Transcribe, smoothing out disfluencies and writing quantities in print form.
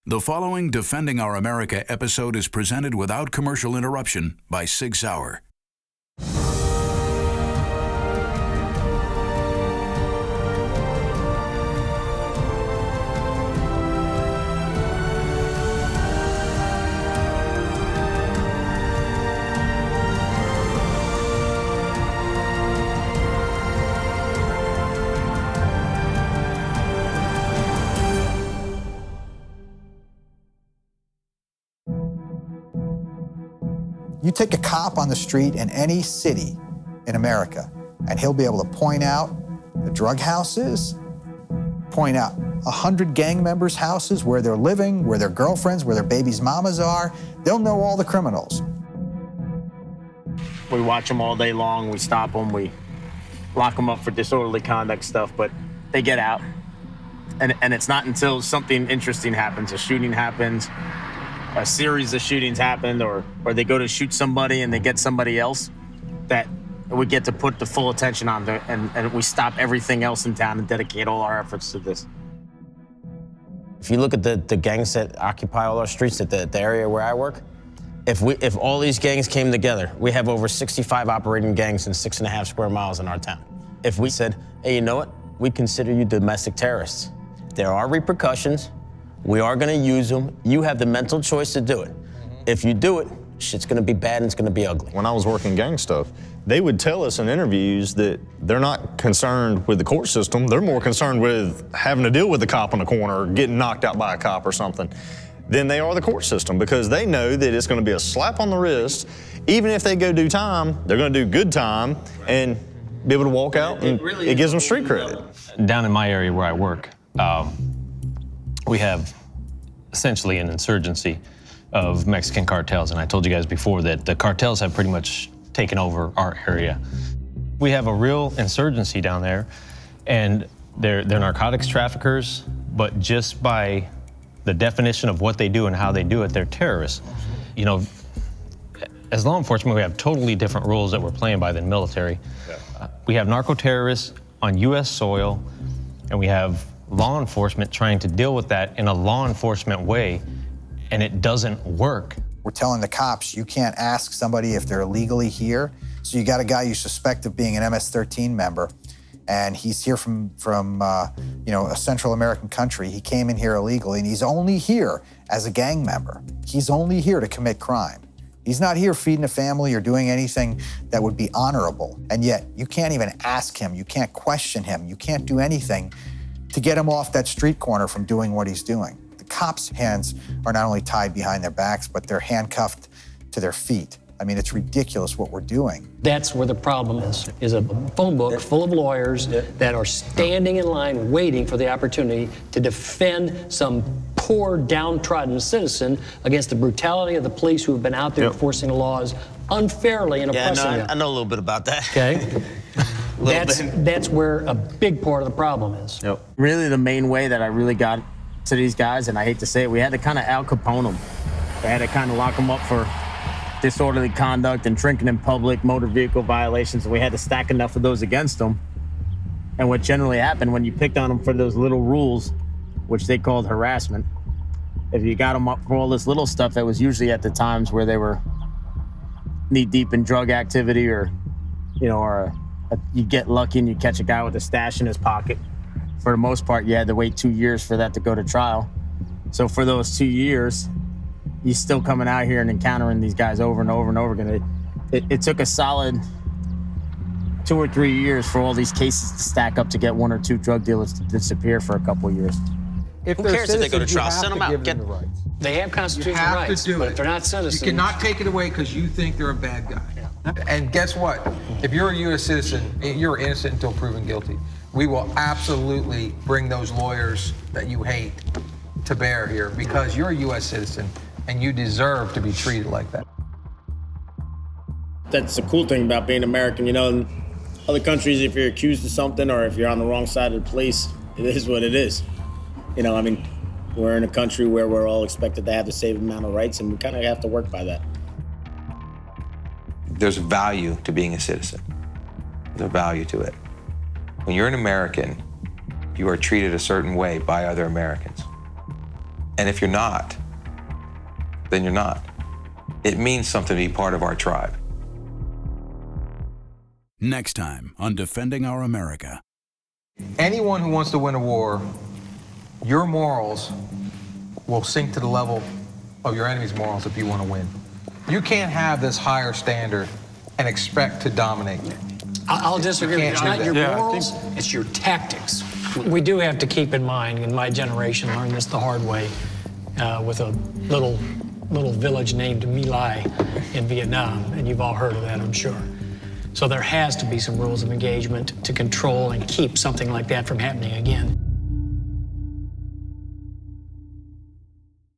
The following Defending Our America episode is presented without commercial interruption by SIGSAUER. You take a cop on the street in any city in America, and he'll be able to point out the drug houses, point out 100 gang members' houses, where they're living, where their girlfriends, where their babies' mamas are. They'll know all the criminals. We watch them all day long. We stop them. We lock them up for disorderly conduct stuff, but they get out. And it's not until something interesting happens, a shooting happens, a series of shootings happened, or they go to shoot somebody and they get somebody else, that we get to put the full attention on there, and we stop everything else in town and dedicate all our efforts to this. If you look at the gangs that occupy all our streets at the area where I work, if all these gangs came together, we have over 65 operating gangs in 6.5 square miles in our town. If we said, hey, you know what? We consider you domestic terrorists. There are repercussions. We are going to use them. You have the mental choice to do it. If you do it, shit's going to be bad and it's going to be ugly. When I was working gang stuff, they would tell us in interviews that they're not concerned with the court system. They're more concerned with having to deal with the cop on the corner or getting knocked out by a cop or something than they are the court system, because they know that it's going to be a slap on the wrist. Even if they go do time, they're going to do good time and be able to walk out, and it gives them street credit. Down in my area where I work, we have essentially an insurgency of Mexican cartels. And I told you guys before that the cartels have pretty much taken over our area. We have a real insurgency down there, and they're narcotics traffickers, but just by the definition of what they do and how they do it, they're terrorists. You know, as law enforcement, we have totally different rules that we're playing by than military. We have narco-terrorists on U.S. soil, and we have law enforcement trying to deal with that in a law enforcement way, and it doesn't work. We're telling the cops, you can't ask somebody if they're illegally here. So you got a guy you suspect of being an MS-13 member, and he's here from you know, a Central American country. He came in here illegally, and he's only here as a gang member. He's only here to commit crime. He's not here feeding a family or doing anything that would be honorable. And yet, you can't even ask him, you can't question him, you can't do anything to get him off that street corner from doing what he's doing. The cops' hands are not only tied behind their backs, but they're handcuffed to their feet. I mean, it's ridiculous what we're doing. That's where the problem is a phone book full of lawyers that are standing in line waiting for the opportunity to defend some poor, downtrodden citizen against the brutality of the police who have been out there enforcing the laws unfairly and oppressing them. I know a little bit about that. Okay? That's where a big part of the problem is. Really, the main way that I really got to these guys, and I hate to say it, we had to kind of Al Capone them. We had to kind of lock them up for disorderly conduct and drinking in public, motor vehicle violations, and we had to stack enough of those against them. And what generally happened when you picked on them for those little rules, which they called harassment, if you got them up for all this little stuff, that was usually at the times where they were knee-deep in drug activity, or, you know, or you get lucky and you catch a guy with a stash in his pocket. For the most part, you had to wait 2 years for that to go to trial. So for those 2 years, you're still coming out here and encountering these guys over and over and over again. It took a solid 2 or 3 years for all these cases to stack up to get 1 or 2 drug dealers to disappear for a couple of years. Who cares if they go to trial? Send them out. They have constitutional rights, but if they're not citizens. You cannot take it away because you think they're a bad guy. And guess what? If you're a U.S. citizen, you're innocent until proven guilty. We will absolutely bring those lawyers that you hate to bear here, because you're a U.S. citizen and you deserve to be treated like that. That's the cool thing about being American. You know, in other countries, if you're accused of something or if you're on the wrong side of the police, it is what it is. You know, I mean, we're in a country where we're all expected to have the same amount of rights, and we kind of have to work by that. There's value to being a citizen. There's a value to it. When you're an American, you are treated a certain way by other Americans. And if you're not, then you're not. It means something to be part of our tribe. Next time on Defending Our America. Anyone who wants to win a war, your morals will sink to the level of your enemy's morals if you want to win. You can't have this higher standard and expect to dominate. I'll disagree. It's not your morals, it's your tactics. We do have to keep in mind, and my generation learned this the hard way, with a little village named My Lai in Vietnam, and you've all heard of that, I'm sure. So there has to be some rules of engagement to control and keep something like that from happening again.